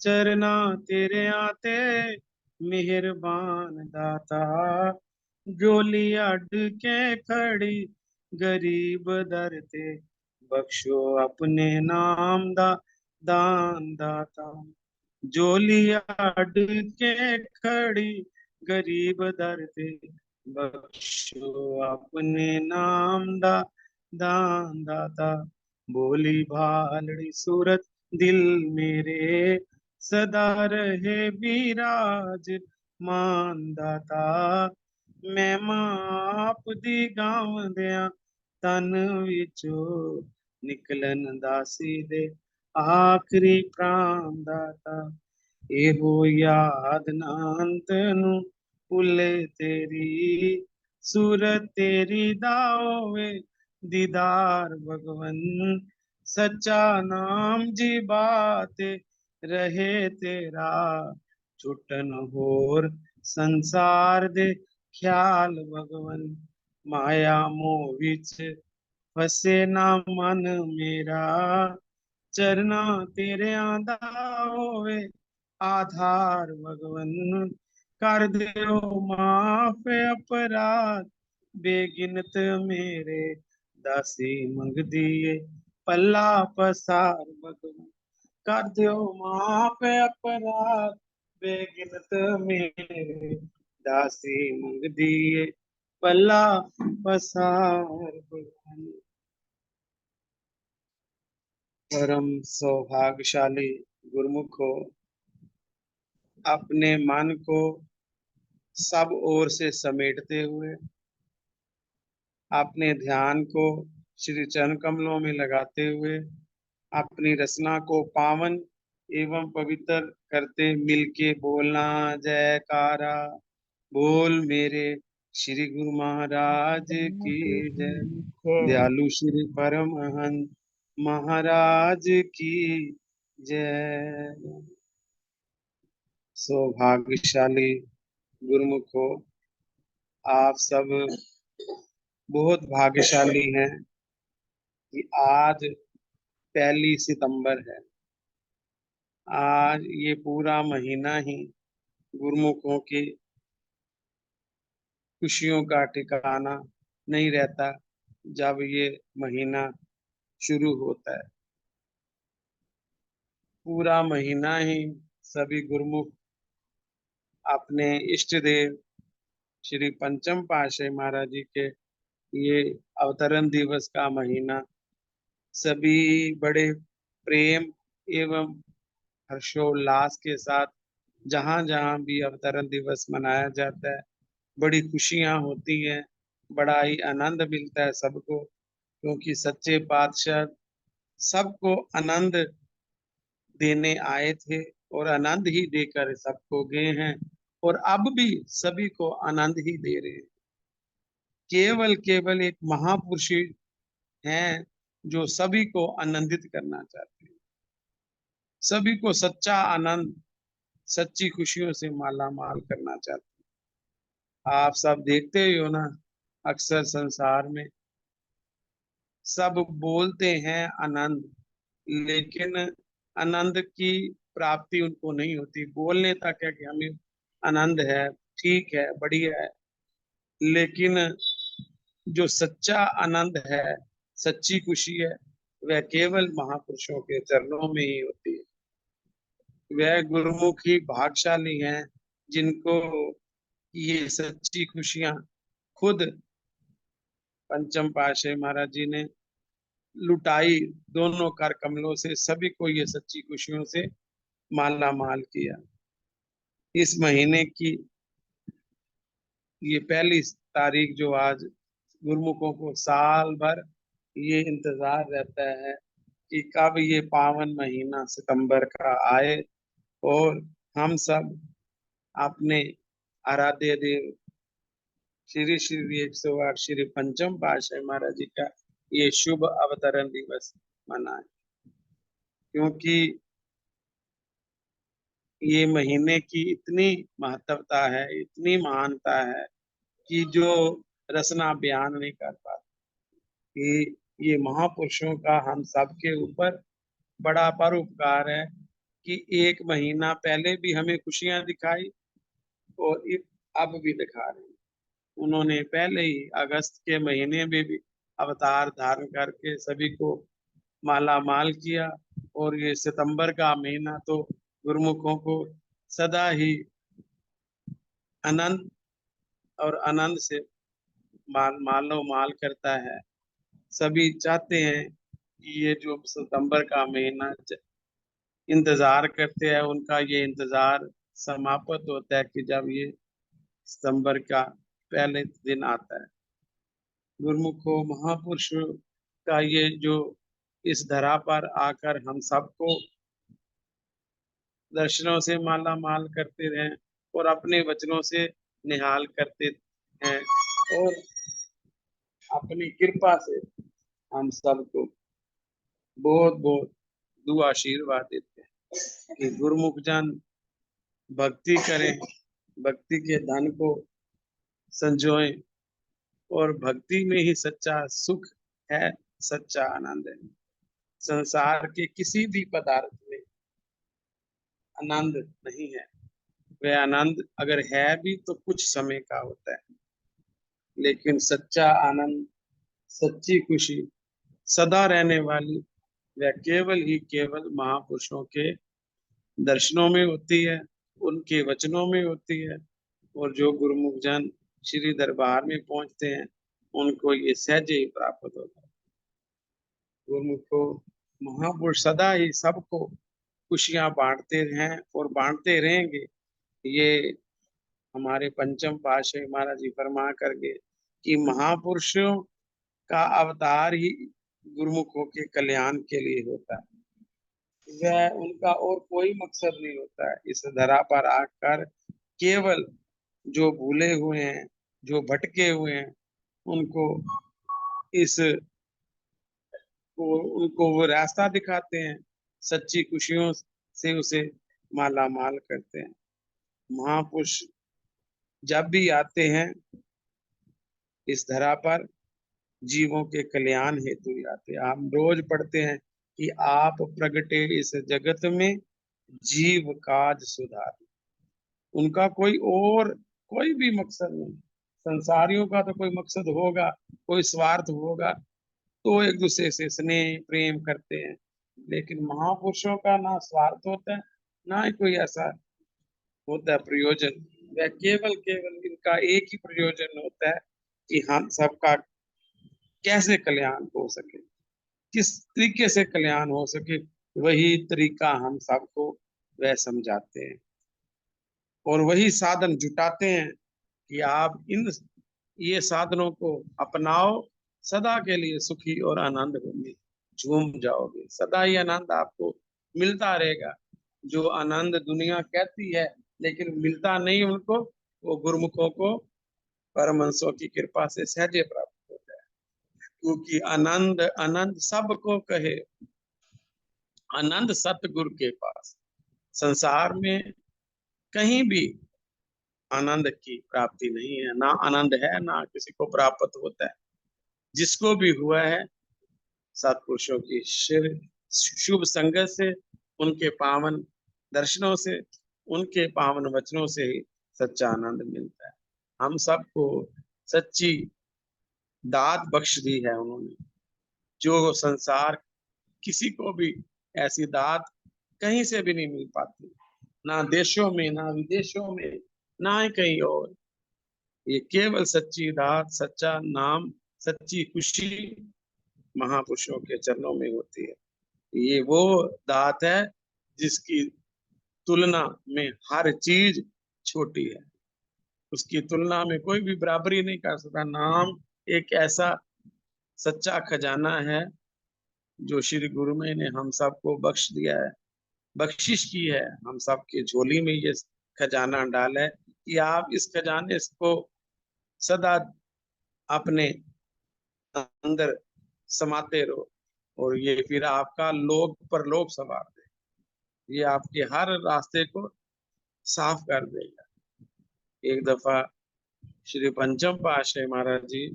चरना तेरे आते मेहरबान दाता। जोली अड के खड़ी गरीब दर ते, बख्शो अपने नाम दा दान दाता। जोली अड के खड़ी गरीब दर ते, बख्शो अपने नाम दा दान दाता। बोली भालड़ी सूरत दिल मेरे, सदा रहे विराज मान दाता। मैं माप दी गावंदियां तन विचों, निकलन दासी दे आखरी प्राण दाता। एहो याद नांत नू भुले तेरी, सूरत तेरी दावे दीदार भगवन। सच्चा नाम जी बात रहे तेरा, छुटन होर संसार दे ख्याल भगवन। माया मोह विच फसे ना मन मेरा, चरना तेरे आंदा होवे आधार भगवन। कर दियो माफ अपराध बेगिनत मेरे, दासी मंगदी है पल्ला पसार भगवन। कर दियो माफ अपराध बेगिनत मेरे, दासी मंगदी है पल्ला पसार भगवन। परम सौभाग्यशाली गुरुमुख हो, अपने मन को सब ओर से समेटते हुए अपने ध्यान को श्री चरण कमलों में लगाते हुए अपनी रचना को पावन एवं पवित्र करते मिलके बोलना जयकारा। बोल मेरे श्री गुरु महाराज की जय। दयालु श्री परमहंस महाराज की जय। सौभाग्यशाली गुरुमुख हो, आप सब बहुत भाग्यशाली हैं कि आज 1 सितंबर है। आज ये पूरा महीना ही गुरुमुखों की खुशियों का ठिकाना नहीं रहता जब ये महीना शुरू होता है। पूरा महीना ही सभी गुरुमुख अपने इष्ट देव श्री पंचम पातशाही महाराज जी के ये अवतरण दिवस का महीना सभी बड़े प्रेम एवं हर्षोल्लास के साथ, जहां जहां भी अवतरण दिवस मनाया जाता है, बड़ी खुशियां होती हैं, बड़ा ही आनंद मिलता है सबको, क्योंकि सच्चे पातशाह सबको आनंद देने आए थे और आनंद ही देकर सबको गए हैं, और अब भी सभी को आनंद ही दे रहे हैं। केवल केवल एक महापुरुष हैं जो सभी को आनंदित करना चाहते हैं, सभी को सच्चा आनंद सच्ची खुशियों से माला माल करना चाहते हैं। आप सब देखते ही हो ना, अक्सर संसार में सब बोलते हैं आनंद, लेकिन आनंद की प्राप्ति उनको नहीं होती। बोलने तक है कि हमें आनंद है, ठीक है, बढ़िया है, लेकिन जो सच्चा आनंद है, सच्ची खुशी है, वह केवल महापुरुषों के चरणों में ही होती है। वह गुरुमुख ही भाग्यशाली हैं जिनको ये सच्ची खुशियां खुद पंचम पातशाही महाराज जी ने लुटाई, दोनों कर कमलों से सभी को ये सच्ची खुशियों से माला माल किया। इस महीने की ये 1 तारीख जो आज गुरुमुखों को साल भर ये इंतजार रहता है कि कब ये पावन महीना सितंबर का आए और हम सब अपने आराध्य देव श्री श्री 108 श्री पंचम पातशाही महाराज जी का ये शुभ अवतरण दिवस मनाए, क्योंकि ये महीने की इतनी महत्वता है, इतनी महानता है कि जो रचना बयान नहीं कर पाते। कि ये महापुरुषों का हम सबके ऊपर बड़ा परोपकार है कि 1 महीना पहले भी हमें खुशियां दिखाई और अब भी दिखा रहे हैं। उन्होंने पहले ही अगस्त के महीने में भी अवतार धारण करके सभी को माला माल किया, और ये सितंबर का महीना तो गुरुमुखों को सदा ही आनंद और आनंद से मालो माल करता है। सभी चाहते हैं कि ये जो सितंबर का महीना इंतजार करते हैं, उनका ये इंतजार समाप्त होता है कि जब ये सितंबर का पहले दिन आता है। गुरुमुखों महापुरुषों का ये जो इस धरा पर आकर हम सबको दर्शनों से माला माल करते रहे और अपने वचनों से निहाल करते हैं, और अपनी कृपा से हम सबको बहुत बहुत दुआ आशीर्वाद देते हैं कि गुरुमुख जन भक्ति करें, भक्ति के धन को संजोएं, और भक्ति में ही सच्चा सुख है, सच्चा आनंद है। संसार के किसी भी पदार्थ में आनंद नहीं है। वह आनंद अगर है भी तो कुछ समय का होता है, लेकिन सच्चा आनंद, सच्ची खुशी सदा रहने वाली वह केवल ही केवल महापुरुषों के दर्शनों में होती है, उनके वचनों में होती है। और जो गुरुमुख जन श्री दरबार में पहुंचते हैं, उनको ये सहज ही प्राप्त होता है। गुरुमुखो महापुरुष सदा ही सबको खुशियां बांटते हैं और बांटते रहेंगे। ये हमारे पंचम पातशाही महाराज जी फरमा करके कि महापुरुषों का अवतार ही गुरुमुखों के कल्याण के लिए होता है। वह उनका और कोई मकसद नहीं होता है इस धरा पर आकर। केवल जो भूले हुए हैं, जो भटके हुए हैं, उनको इस उनको वो रास्ता दिखाते हैं, सच्ची खुशियों से उसे माला माल करते हैं। महापुरुष जब भी आते हैं इस धरा पर, जीवों के कल्याण हेतु ही आते हैं। हम रोज पढ़ते हैं कि आप प्रगटे इस जगत में जीव काज सुधार। उनका कोई और कोई भी मकसद नहीं। संसारियों का तो कोई मकसद होगा, कोई स्वार्थ होगा, तो एक दूसरे से स्नेह प्रेम करते हैं। लेकिन महापुरुषों का ना स्वार्थ होता है, ना ही कोई ऐसा होता है प्रयोजन। वह केवल केवल इनका एक ही प्रयोजन होता है कि हम सबका कैसे कल्याण हो सके, किस तरीके से कल्याण हो सके, वही तरीका हम सबको वह समझाते हैं, और वही साधन जुटाते हैं कि आप इन ये साधनों को अपनाओ, सदा के लिए सुखी और आनंद होंगे, झूम जाओगे, सदा ही आनंद आपको मिलता रहेगा। जो आनंद दुनिया कहती है लेकिन मिलता नहीं उनको, वो गुरुमुखों को परमहंसों की कृपा से सहजे प्राप्त होता है। क्योंकि आनंद आनंद सबको कहे, आनंद सतगुरु के पास। संसार में कहीं भी आनंद की प्राप्ति नहीं है, ना आनंद है, ना किसी को प्राप्त होता है। जिसको भी हुआ है सत्पुरुषों की शुभ संगत से, उनके पावन दर्शनों से, उनके पावन वचनों से ही सच्चा आनंद मिलता है। हम सबको सच्ची दात बख्श दी है उन्होंने, जो संसार किसी को भी ऐसी दात कहीं से भी नहीं मिल पाती, ना देशों में, ना विदेशों में, ना ही कहीं और। ये केवल सच्ची दात, सच्चा नाम, सच्ची खुशी महापुरुषों के चरणों में होती है। ये वो दात है जिसकी तुलना में हर चीज छोटी है, उसकी तुलना में कोई भी बराबरी नहीं कर सकता। नाम एक ऐसा सच्चा खजाना है जो श्री गुरु में ने हम सबको बख्श दिया है, बख्शिश की है। हम सबके झोली में ये खजाना डाला है कि आप इस खजाने को सदा अपने अंदर समाते रहो, और ये फिर आपका लोक परलोक सवार दे। ये आपके हर रास्ते को साफ कर देगा। एक दफा श्री पंचम पातशाही महाराज जी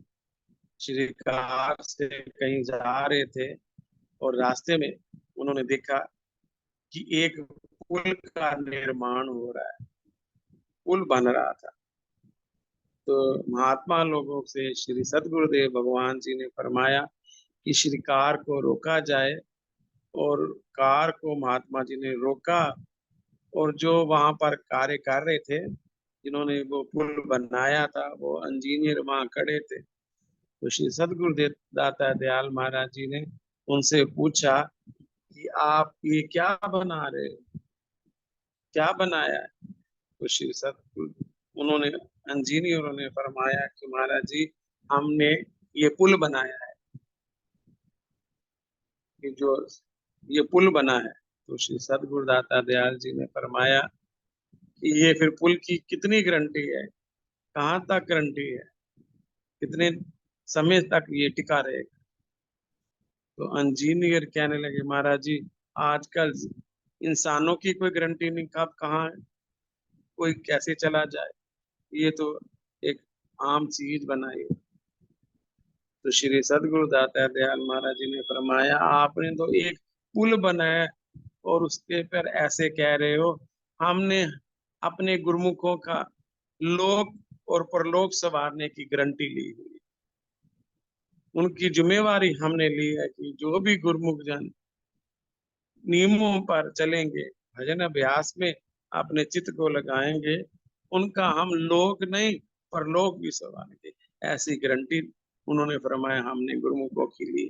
श्री कार से कहीं जा रहे थे, और रास्ते में उन्होंने देखा कि एक पुल का निर्माण हो रहा है, पुल बन रहा था। तो महात्मा लोगों से श्री सदगुरुदेव भगवान जी ने फरमाया कि श्री कार को रोका जाए, और कार को महात्मा जी ने रोका। और जो वहां पर कार्य कर रहे थे, जिन्होंने वो पुल बनाया था, वो इंजीनियर वहां खड़े थे। तो श्री सदगुरुदेव दाता दयाल महाराज जी ने उनसे पूछा कि आप ये क्या बना रहे हो, क्या बनाया है? तो श्री सदगुरु उन्होंने इंजीनियरों ने फरमाया कि महाराज जी, हमने ये पुल बनाया है, कि जो ये पुल बना है। तो श्री सदगुरुदाता दयाल जी ने फरमाया कि ये फिर पुल की कितनी गारंटी है, कहाँ तक गारंटी है, कितने समय तक ये टिका रहेगा? तो इंजीनियर कहने लगे, महाराज जी, आजकल इंसानों की कोई गारंटी नहीं, कब कहाँ कोई कैसे चला जाए, ये तो एक आम चीज बनाई है। तो श्री सदगुरु दाता दयाल महाराज जी ने फरमाया, आपने तो एक पुल बनाया और उसके पर ऐसे कह रहे हो। हमने अपने गुरुमुखों का लोक और परलोक संवारने की गारंटी ली हुई, उनकी जिम्मेवारी हमने ली है कि जो भी गुरुमुख जन नियमों पर चलेंगे, भजन अभ्यास में अपने चित्त को लगाएंगे, उनका हम लोक नहीं परलोक भी संवारेंगे। ऐसी गारंटी उन्होंने फरमाया हमने गुरुमुखों की ली।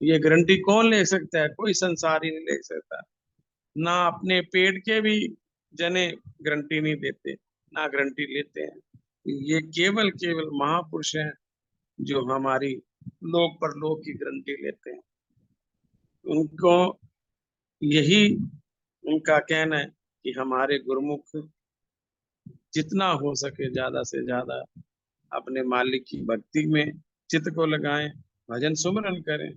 ये गारंटी कौन ले सकता है? कोई संसारी नहीं ले सकता। ना अपने पेट के भी जने गारंटी नहीं देते, ना गारंटी लेते हैं। ये केवल केवल महापुरुष हैं जो हमारी लोक परलोक की गारंटी लेते हैं। उनको यही उनका कहना है कि हमारे गुरुमुख जितना हो सके ज्यादा से ज्यादा अपने मालिक की भक्ति में चित्त को लगाएं, भजन सुमरन करें,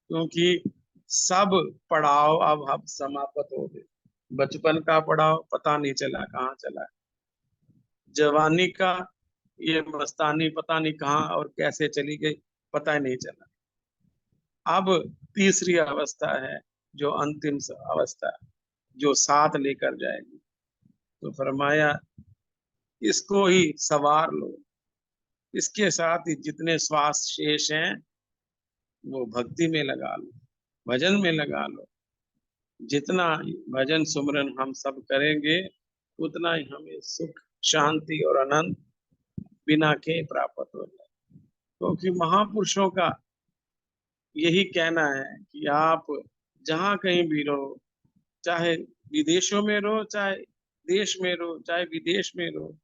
क्योंकि सब पड़ाव अब समाप्त हो गए। बचपन का पड़ाव पता नहीं चला कहाँ चला, जवानी का ये मस्तानी पता नहीं कहाँ और कैसे चली गई, पता ही नहीं चला। अब तीसरी अवस्था है, जो अंतिम अवस्था है, जो साथ लेकर जाएगी। तो फरमाया, इसको ही सवार लो, इसके साथ ही जितने श्वास शेष हैं वो भक्ति में लगा लो, भजन में लगा लो। जितना भजन सुमरन हम सब करेंगे, उतना ही हमें सुख शांति और आनंद बिना के प्राप्त हो जाए। क्योंकि महापुरुषों का यही कहना है कि आप जहाँ कहीं भी रहो, चाहे विदेशों में रहो, चाहे देश में रहो, चाहे विदेश में रहो,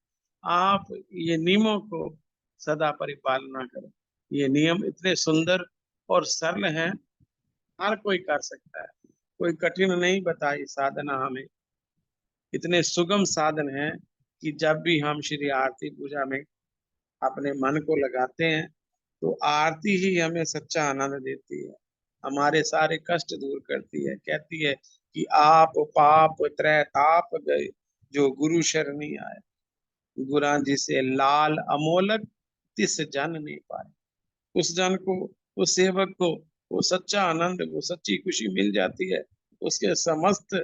आप ये नियमों को सदा परिपालना करो। ये नियम इतने सुंदर और सरल हैं, हर कोई कर सकता है। कोई कठिन नहीं बताई साधना हमें, इतने सुगम साधन हैं कि जब भी हम श्री आरती पूजा में अपने मन को लगाते हैं, तो आरती ही हमें सच्चा आनंद देती है, हमारे सारे कष्ट दूर करती है। कहती है कि आप पाप त्रय ताप गए, जो गुरु शरणी आए, गुरा जिसे लाल अमोलक तिस जन नहीं पाए। उस जन को, उस सेवक को वो सच्चा आनंद, वो सच्ची खुशी मिल जाती है। उसके समस्त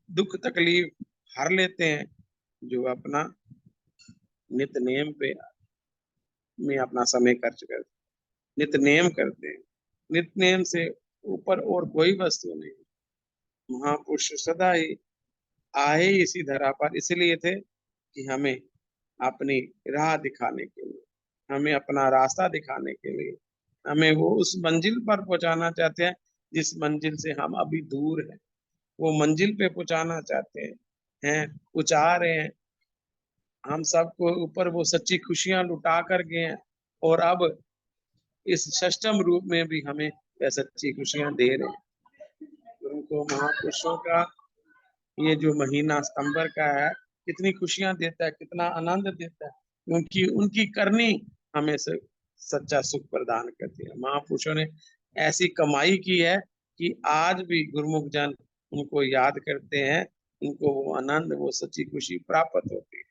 दुख तकलीफ हर लेते हैं, जो अपना नित नेम पे में अपना समय खर्च करते, नित नेम करते हैं। नित नेम से ऊपर और कोई वस्तु नहीं। महापुरुष सदा ही आए इसी धरा पर इसलिए थे कि हमें अपनी राह दिखाने के लिए, हमें अपना रास्ता दिखाने के लिए, हमें वो उस मंजिल पर पहुंचाना चाहते हैं जिस मंजिल से हम अभी दूर हैं। वो मंजिल पे पहुंचाना चाहते हैं, पहुंचा रहे हैं। हम सबको ऊपर वो सच्ची खुशियां लुटा कर गए हैं, और अब इस षष्टम रूप में भी हमें वह सच्ची खुशियां दे रहे हैं। उनको महापुरुषों का ये जो महीना सितंबर का है, कितनी खुशियां देता है, कितना आनंद देता है, क्योंकि उनकी करनी हमें से सच्चा सुख प्रदान करती है। महापुरुषों ने ऐसी कमाई की है कि आज भी गुरुमुख जन उनको याद करते हैं, उनको वो आनंद, वो सच्ची खुशी प्राप्त होती है।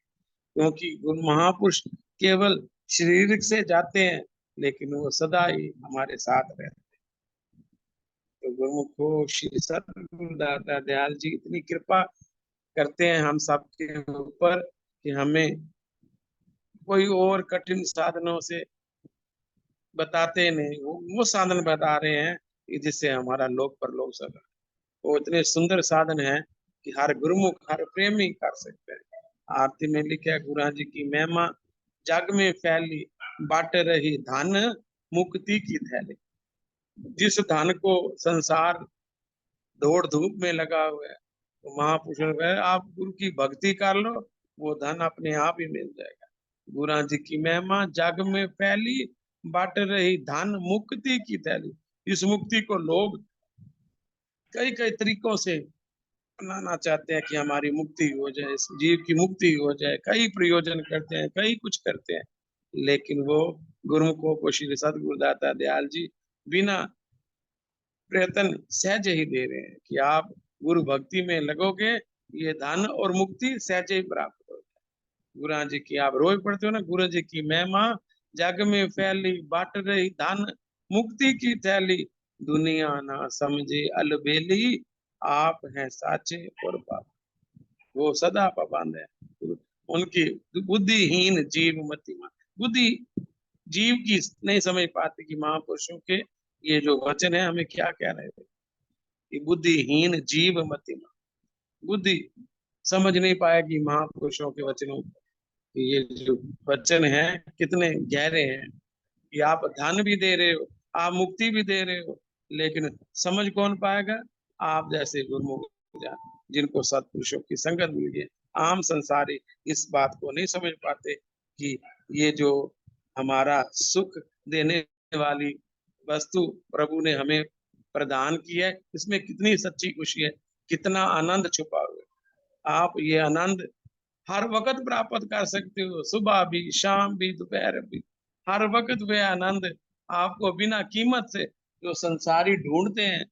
क्योंकि गुरु महापुरुष केवल शरीर से जाते हैं, लेकिन वो सदा ही हमारे साथ रहते हैं। तो गुरुमुखो श्री सतगुरु दाता दयाल जी इतनी कृपा करते हैं हम सब के ऊपर कि हमें कोई और कठिन साधनों से बताते नहीं, वो साधन बता रहे हैं कि जिससे हमारा लोक परलोक सब, वो इतने सुंदर साधन है कि हर गुरुमुख हर प्रेमी कर सकते हैं। आरती में लिखा है गुरु जी की महिमा जग में फैली, बांट रही धन मुक्ति की थैली। जिस धन को संसार दौड़ धूप में लगा हुआ है, तो महापुरुषों ने कहा आप गुरु की भक्ति कर लो, वो धन अपने आप ही मिल जाएगा। गुरु जी की महिमा जग में फैली, बांट रही धन मुक्ति की थैली। इस मुक्ति को लोग कई कई तरीकों से अपनाना चाहते हैं कि हमारी मुक्ति हो जाए, इस जीव की मुक्ति हो जाए, कई प्रयोजन करते हैं, कई कुछ करते हैं, लेकिन वो गुरुमुखों को श्री सतगुरुदाता दयाल जी बिना प्रयत्न सहज ही दे रहे हैं कि आप गुरु भक्ति में लगोगे, ये धन और मुक्ति सहज ही प्राप्त हो जाए। गुरु जी की आप रोज पढ़ते हो ना, गुरु जी की महिमा जग में फैली, बांट रही धन मुक्ति की थैली, दुनिया ना समझे अलबेली, आप हैं साचे और पाप। वो सदा पाबंद है। उनकी बुद्धिहीन जीव मतिमान, बुद्धि जीव की नहीं समझ पाते कि महापुरुषों के ये जो वचन है हमें क्या कह रहे थे। कि बुद्धिहीन जीव मतिमान, बुद्धि समझ नहीं पाएगी महापुरुषों के वचनों को, कि ये जो वचन है कितने गहरे हैं, कि आप धन भी दे रहे हो, आप मुक्ति भी दे रहे हो, लेकिन समझ कौन पाएगा? आप जैसे गुरुमुख जिनको सत्पुरुषों की संगत मिल गई। आम संसारी इस बात को नहीं समझ पाते कि ये जो हमारा सुख देने वाली वस्तु प्रभु ने हमें प्रदान की है, इसमें कितनी सच्ची खुशी है, कितना आनंद छुपा हुआ है। आप ये आनंद हर वक्त प्राप्त कर सकते हो, सुबह भी, शाम भी, दोपहर भी, हर वक्त वे आनंद आपको बिना कीमत से, जो संसारी ढूंढते हैं,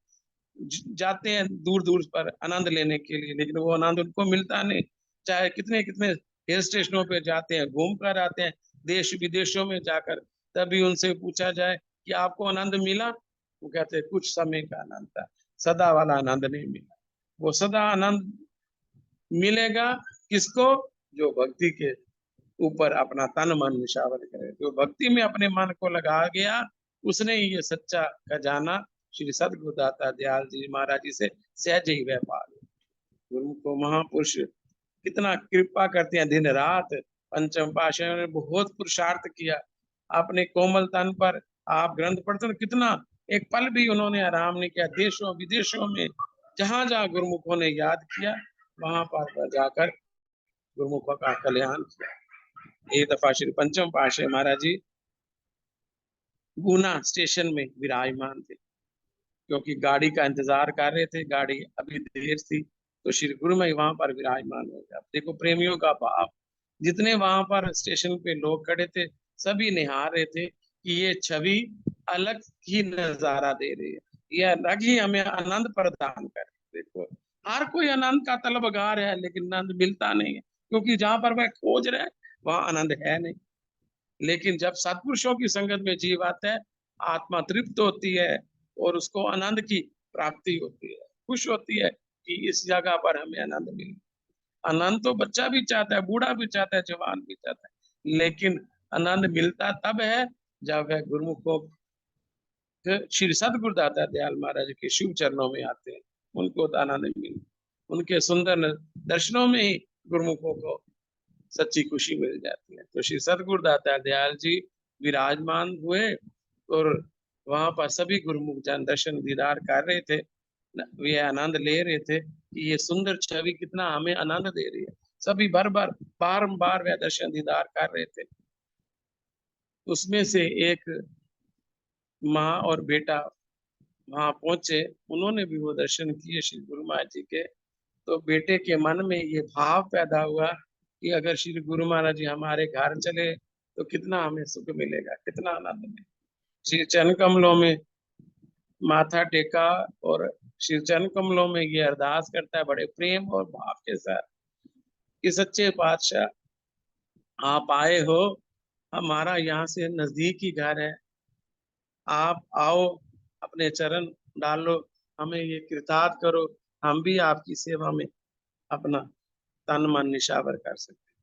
जाते हैं दूर दूर पर आनंद लेने के लिए, लेकिन वो आनंद उनको मिलता नहीं। चाहे कितने कितने हिल स्टेशनों पे जाते हैं, घूम कर आते हैं, देश विदेशों में जाकर, तभी उनसे पूछा जाए कि आपको आनंद मिला, वो कहते हैं कुछ समय का आनंद था, सदा वाला आनंद नहीं मिला। वो सदा आनंद मिलेगा किसको? जो भक्ति के ऊपर अपना तन मन निशावर करे, जो भक्ति में अपने मन को लगा गया, उसने ही ये सच्चा खजाना श्री सदगुरुदाता दयाल जी महाराज जी से सहज ही वह पा लिया। गुरु को महापुरुष कितना कृपा करते हैं, दिन रात पंचम पाशाह ने बहुत पुरुषार्थ किया अपने कोमल तन पर। आप ग्रंथ पढ़ते हो, कितना एक पल भी उन्होंने आराम नहीं किया, देशों विदेशों में जहां जहां गुरुमुखों ने याद किया, वहां पर जाकर गुरुमुखों का कल्याण किया। एक दफा श्री पंचम पाशाह महाराज जी गुना स्टेशन में विराजमान थे, क्योंकि गाड़ी का इंतजार कर रहे थे, गाड़ी अभी देर थी, तो श्री गुरु में वहां पर विराजमान हो गया। देखो प्रेमियों का भाव, जितने वहां पर स्टेशन पे लोग खड़े थे, सभी निहार रहे थे कि ये छवि अलग ही नजारा दे रही है, ये अलग ही हमें आनंद प्रदान कर। देखो हर कोई आनंद का तलबगार है, लेकिन आनंद मिलता नहीं है, क्योंकि जहां पर वह खोज रहे वहां आनंद है नहीं। लेकिन जब सत्पुरुषों की संगत में जीव आता है, आत्मा तृप्त होती है और उसको आनंद की प्राप्ति होती है, खुश होती है कि इस जगह पर हमें आनंद मिले। आनंद तो बच्चा भी चाहता है, बूढ़ा भी चाहता है, जवान भी चाहता है, लेकिन आनंद मिलता तब है जब वह गुरुमुखों श्री सतगुरुदाता दयाल महाराज के शिव चरणों में आते हैं, उनको तो आनंद मिले। उनके सुंदर दर्शनों में ही गुरुमुखों को सच्ची खुशी मिल जाती है। तो श्री सतगुरुदाता दयाल जी विराजमान हुए और वहां पर सभी गुरुमुख जन दर्शन दीदार कर रहे थे, वे आनंद ले रहे थे कि ये सुंदर छवि कितना हमें आनंद दे रही है। सभी बारंबार वह दर्शन दीदार कर रहे थे। उसमें से एक माँ और बेटा वहां पहुंचे, उन्होंने भी वो दर्शन किए श्री गुरु महाराज जी के। तो बेटे के मन में ये भाव पैदा हुआ कि अगर श्री गुरु महाराज जी हमारे घर चले तो कितना हमें सुख मिलेगा, कितना आनंद मिलेगा। श्री चरण कमलों में माथा टेका और श्री चरण कमलों में ये अरदास करता है बड़े प्रेम और भाव के साथ कि सच्चे पातशाह आप आए हो, हमारा यहाँ से नजदीक ही घर है, आप आओ, अपने चरण डालो, हमें ये कृतार्थ करो, हम भी आपकी सेवा में अपना तन मन निछावर कर सकते।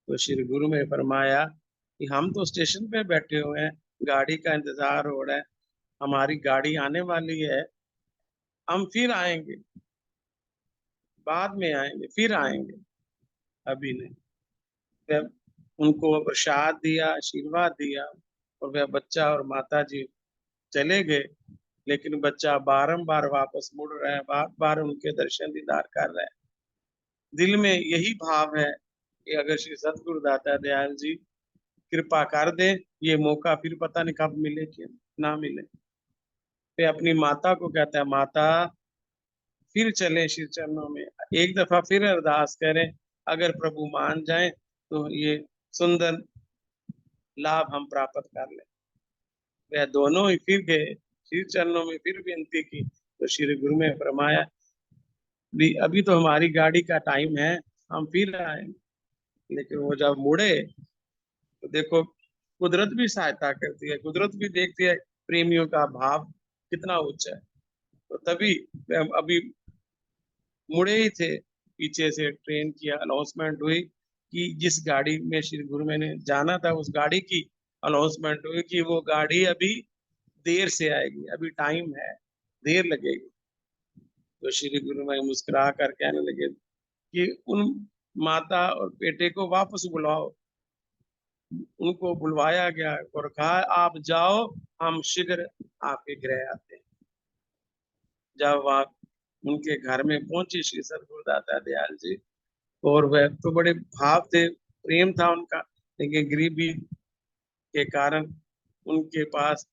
तो श्री गुरु ने फरमाया कि हम तो स्टेशन पे बैठे हुए हैं, गाड़ी का इंतजार हो रहा है, हमारी गाड़ी आने वाली है, हम फिर आएंगे, बाद में आएंगे, फिर आएंगे, अभी नहीं। वह उनको प्रसाद दिया, आशीर्वाद दिया, और वह बच्चा और माता जी चले गए। लेकिन बच्चा बारंबार वापस मुड़ रहा है, बार बार उनके दर्शन दीदार कर रहा है। दिल में यही भाव है कि अगर श्री सतगुरु दाता दयाल जी कृपा कर दे, ये मौका फिर पता नहीं कब मिले कि ना मिले। वे अपनी माता को कहता है, माता फिर चलें श्री चरणों में, एक दफा फिर अरदास करें, अगर प्रभु मान जाए तो ये सुंदर लाभ हम प्राप्त कर लें। वह दोनों ही फिर गए, श्री चरणों में फिर विनती की, तो श्री गुरु में फरमाया, भी अभी तो हमारी गाड़ी का टाइम है, हम फिर आए। लेकिन वो जब मुड़े तो देखो, कुदरत भी सहायता करती है, कुदरत भी देखती है प्रेमियों का भाव कितना ऊंचा है। तो तभी अभी मुड़े ही थे, पीछे से ट्रेन की अनाउंसमेंट हुई कि जिस गाड़ी में श्री गुरु मैंने जाना था, उस गाड़ी की अनाउंसमेंट हुई कि वो गाड़ी अभी देर से आएगी, अभी टाइम है, देर लगेगी। तो श्री गुरु मैं मुस्कुरा कर कहने लगे कि उन माता और बेटे को वापस बुलाओ। उनको बुलवाया गया और कहा, आप जाओ, हम शीघ्र आपके गृह आते हैं। जब वहां उनके घर में पहुंचे श्री सतगुरु दाता दयाल जी, और वह तो बड़े भाव थे, प्रेम था उनका, लेकिन गरीबी के कारण उनके पास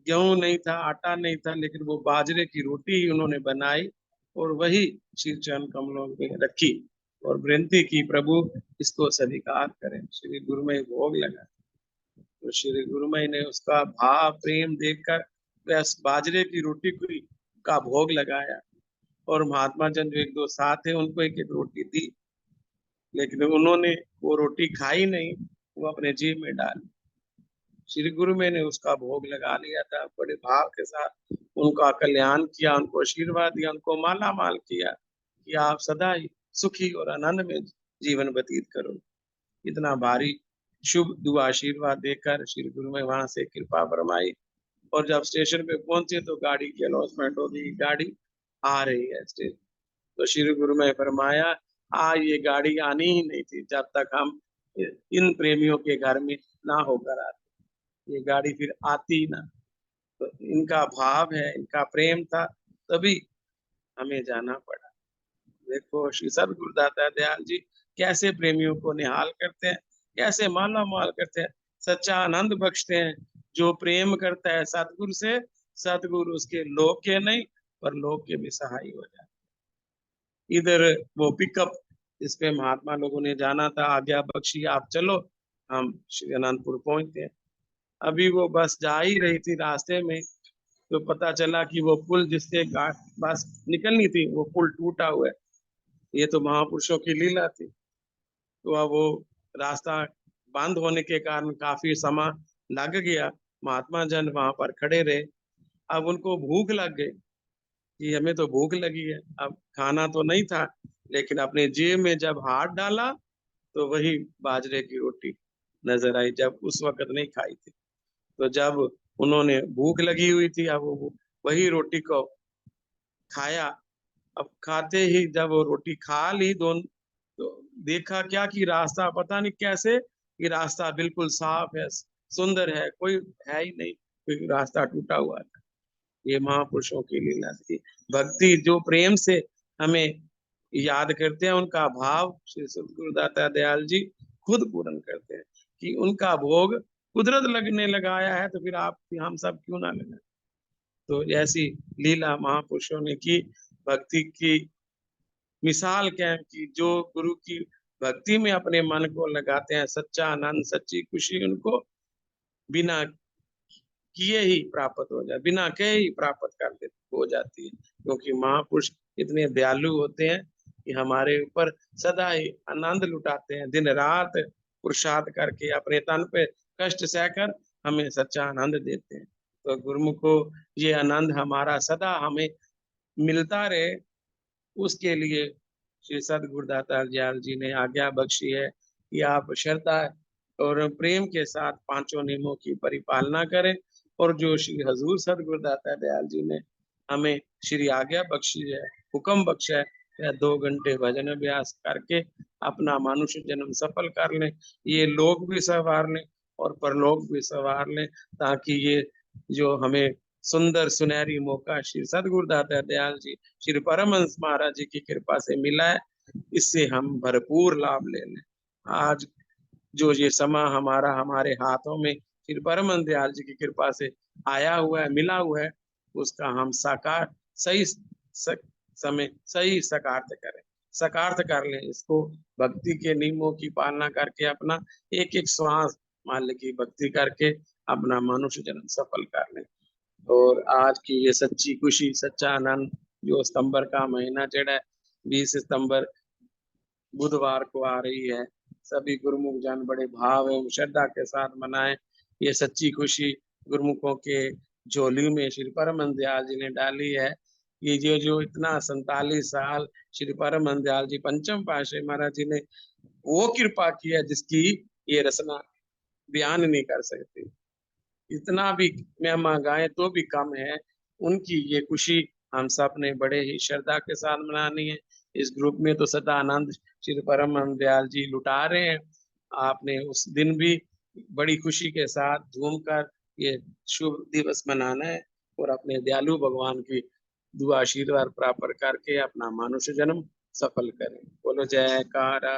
गेहूं नहीं था, आटा नहीं था, लेकिन वो बाजरे की रोटी ही उन्होंने बनाई और वही श्री चरण कमलों में रखी और विनती की, प्रभु इसको स्वीकार करें। श्री गुरुमय भोग लगा, तो श्री गुरुमय ने उसका भाव प्रेम देखकर वह बाजरे की रोटी का भोग लगाया, और महात्मा जन जो एक दो साथ थे उनको एक एक रोटी दी, लेकिन उन्होंने वो रोटी खाई नहीं, वो अपने जेब में डाली। श्री गुरु मैंने उसका भोग लगा लिया था, बड़े भाव के साथ उनका कल्याण किया, उनको आशीर्वाद दिया, उनको माला माल किया कि आप सदा ही सुखी और आनंद में जीवन व्यतीत करो। इतना भारी शुभ दुआ आशीर्वाद देकर श्री गुरु में वहां से कृपा फरमाई। और जब स्टेशन पे पहुंचे तो गाड़ी की अनाउंसमेंट हो गई, गाड़ी आ रही है स्टेशन। तो श्री गुरु में फरमाया, ये गाड़ी आनी ही नहीं थी जब तक हम इन प्रेमियों के घर में ना होकर आते, ये गाड़ी फिर आती ही ना। तो इनका भाव है, इनका प्रेम था, तभी हमें जाना पड़ा। देखो श्री सदगुरुदाता दयाल जी कैसे प्रेमियों को निहाल करते हैं, कैसे माला माल करते हैं, सच्चा आनंद बख्शते हैं। जो प्रेम करता है सतगुरु से, सतगुरु उसके लोक के नहीं पर लोक के भी सहाय हो जाते। इधर वो पिकअप इस पे महात्मा लोगों ने जाना था, आज्ञा बख्शी आप चलो, हम श्री अनंतपुर पहुंचते हैं। अभी वो बस जा ही रही थी, रास्ते में तो पता चला कि वो पुल जिससे बस निकलनी थी, वो पुल टूटा हुआ है। ये तो महापुरुषों की लीला थी। तो अब वो रास्ता बंद होने के कारण काफी समय लग गया। महात्मा जन वहां पर खड़े रहे। अब उनको भूख लग गई कि हमें तो भूख लगी है, अब खाना तो नहीं था, लेकिन अपने जेब में जब हाथ डाला तो वही बाजरे की रोटी नजर आई, जब उस वक्त नहीं खाई थी। तो जब उन्होंने भूख लगी हुई थी, अब वो वही रोटी को खाया। अब खाते ही जब वो रोटी खा ली दोनों, तो देखा क्या कि रास्ता पता नहीं कैसे कि रास्ता बिल्कुल साफ है, सुंदर है, कोई है ही नहीं, कोई रास्ता टूटा हुआ था। ये महापुरुषों की लीला थी। भक्ति जो प्रेम से हमें याद करते हैं, उनका भाव श्री सद्गुरुदाता दयाल जी खुद पूर्ण करते हैं कि उनका भोग कुदरत लगने लगाया है, तो फिर आप हम सब क्यों ना लगा। तो ऐसी लीला महापुरुषों ने की। भक्ति की मिसाल क्या है कि जो गुरु की भक्ति में अपने मन को लगाते हैं, सच्चा आनंद सच्ची खुशी उनको बिना किए ही प्राप्त हो जाए, बिना कहे ही प्राप्त कर दे हो जाती है। क्योंकि महापुरुष इतने दयालु होते हैं कि हमारे ऊपर सदा ही आनंद लुटाते हैं, दिन रात पुरुषार्थ करके अपने तन पे कष्ट सहकर हमें सच्चा आनंद देते हैं। तो गुरुमुखो ये आनंद हमारा सदा हमें मिलता रहे, उसके लिए श्री सद्गुरुदाता दयाल जी ने आज्ञा बख्शी है कि आप श्रद्धा और प्रेम के साथ पांचों नियमों की परिपालना करें। और जो श्री हजूर सद्गुरुदाता दयाल जी ने हमें श्री आज्ञा बख्शी है, हुक्म बख्शा है, या 2 घंटे भजन अभ्यास करके अपना मनुष्य जन्म सफल कर लें, ये लोक भी संवार लें और परलोक भी संवार लें, ताकि ये जो हमें सुंदर सुनहरी मौका श्री सद्गुरुदाता दयाल जी, श्री परमहंस महाराज जी की कृपा से मिला है, इससे हम भरपूर लाभ ले लें। आज जो ये समा हमारा हमारे हाथों में श्री परमहंस दयाल जी की कृपा से आया हुआ है, मिला हुआ है, उसका हम साकार सही समय सही सकार्थ करें, सकार्थ कर लें इसको, भक्ति के नियमों की पालना करके अपना एक एक श्वास माल्य की भक्ति करके अपना मनुष्य जन्म सफल कर लें। और आज की ये सच्ची खुशी, सच्चा आनंद जो सितंबर का महीना चढ़ा है, 20 सितंबर बुधवार को आ रही है, सभी गुरुमुख जन बड़े भाव एवं श्रद्धा के साथ मनाएं। ये सच्ची खुशी गुरुमुखों के झोली में श्री परमहंस दयाल जी ने डाली है। ये जो इतना 47 साल श्री परमहंस दयाल जी पंचम पातशाही महाराज जी ने वो कृपा की है, जिसकी ये रचना बयान नहीं कर सकती। इतना भी महिमा गाएं तो भी कम है। उनकी ये खुशी हम सब ने बड़े ही श्रद्धा के साथ मनानी है। इस ग्रुप में तो सदा आनंद श्री परमहंस दयाल जी लुटा रहे हैं। आपने उस दिन भी बड़ी खुशी के साथ झूम कर ये शुभ दिवस मनाना है और अपने दयालु भगवान की दुआ आशीर्वाद प्राप्त करके अपना मनुष्य जन्म सफल करें। बोलो जयकारा,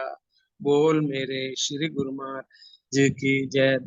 बोल मेरे श्री गुरु महाराज जी की जय।